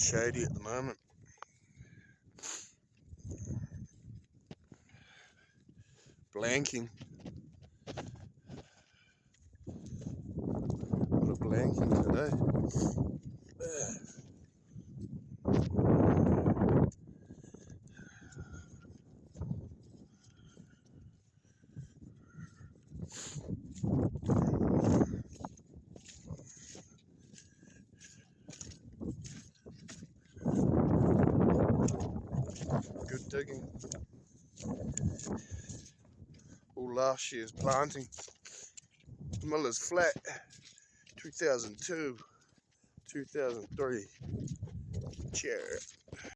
shady at the moment. Blanking. Got a blanking today. Good digging. All last year's planting. Miller's Flat, 2002, 2003. Cheers.